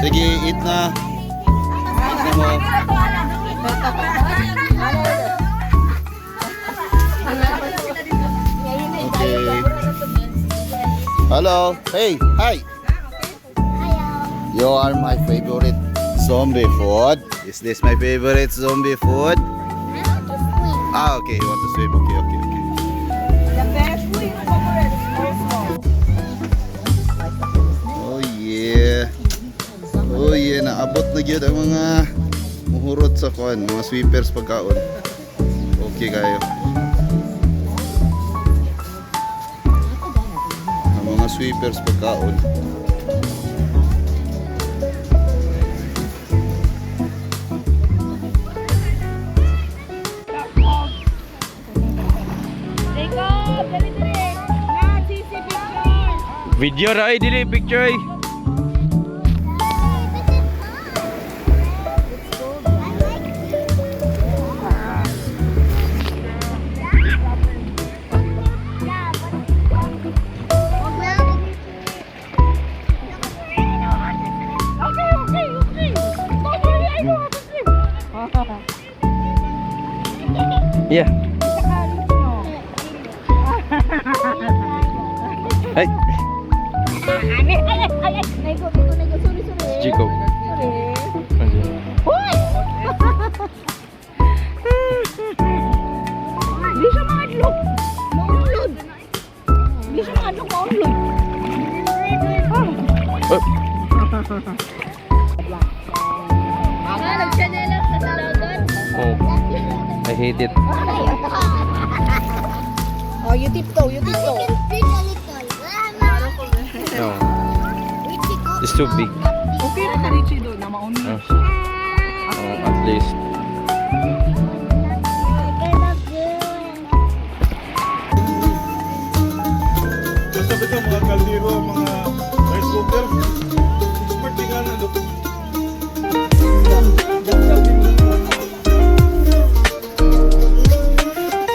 Sige, eat na. Eat na mo. Okay. Hello. Hey. Hi. You are my favorite zombie food. Is this my favorite zombie food? Ah, okay. You want to swim? Okay, okay, okay. Oh yeah. Oh yeah, naabot na gyud ang mga muhurot sa kuan, mga sweepers pagkaon. Okay kayo. Ang mga sweepers pagkaon. Video ra ay dili picture ay. Yeah. Hey. Chico. Di siya maadlok. Maunlod. Di siya maadlok, maunlod. Mga nagchanela sa salagan. Oh. I hate it. Oh, you tiptoe, you tiptoe. No. It's too big. Okay na ka Richie doon na maunlod. Oh, at least. Basta ba ito mga kaldero, mga rice cooker? Expert nga na ito.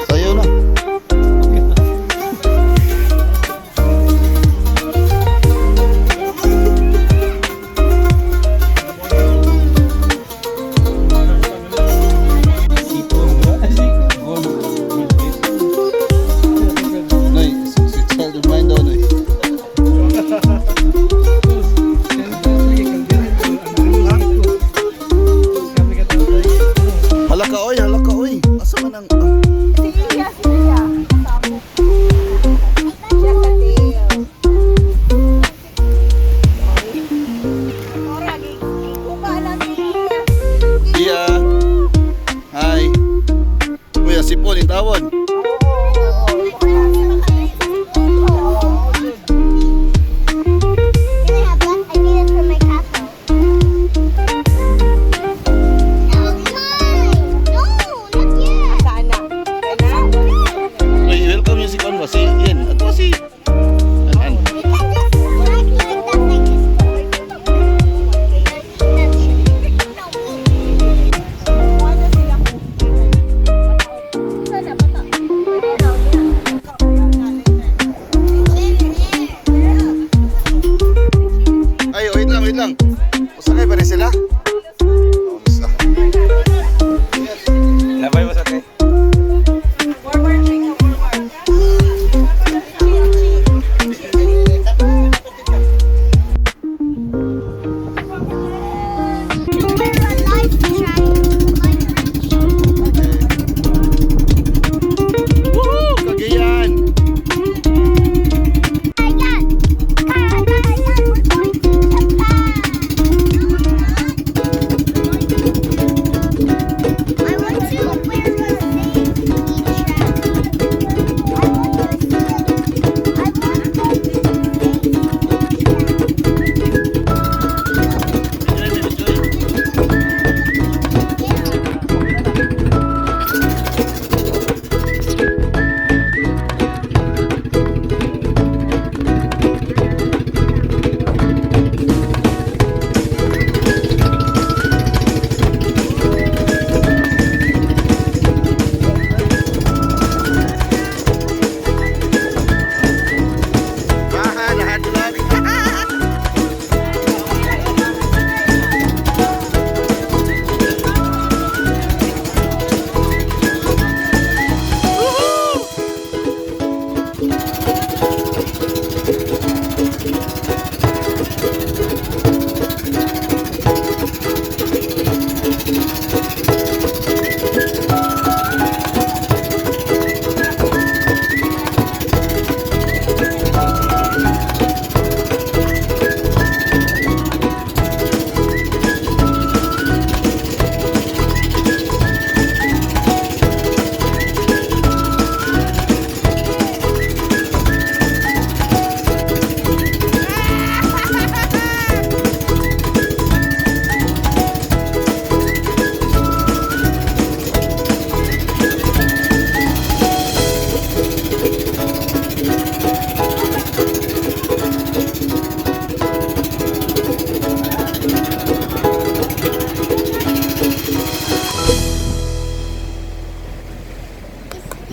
Sayo na. Nay, si child of mine daw nay. Halaka oy, halaka oy. Asa man ang Siya. Siya sa tail. Oragi, kuka lang siya. Iya. Hi. Kuya si Paul yung tawon. Uy, welcome yung si Kon mo. Si Ian. At mo si An.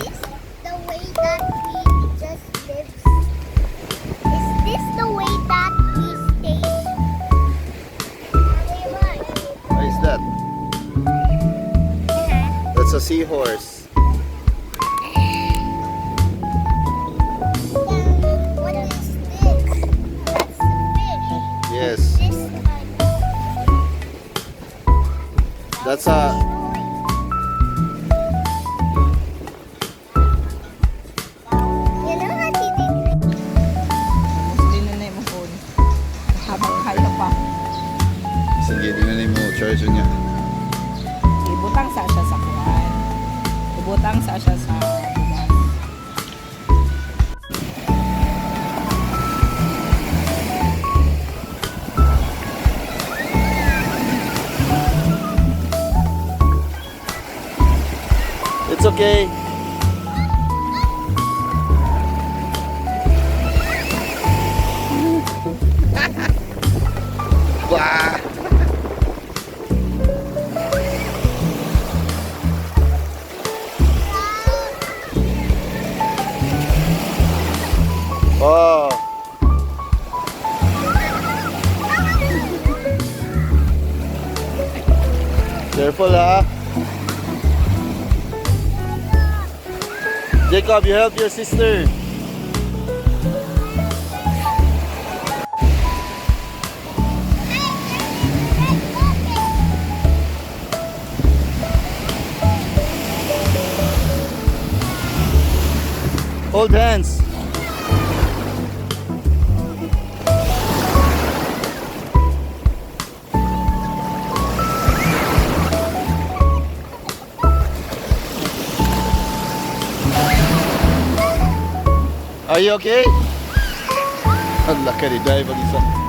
this the way that we just lives? Is this the way that we stays? What is that? That's a seahorse. What is this? That's a fish. Yes. This kind. That's a... You know how to do Hindi na na yung phone. Habang kaya pa. Sige, di na mo charge niya. Ibutang sa siya sa kuwan. Ibutang sa siya sa bugas. It's okay. Wah! Oh. Careful, ha? Jacob, you help your sister. Hold hands. Are you okay? Allah ka rin, dahil mag-isa.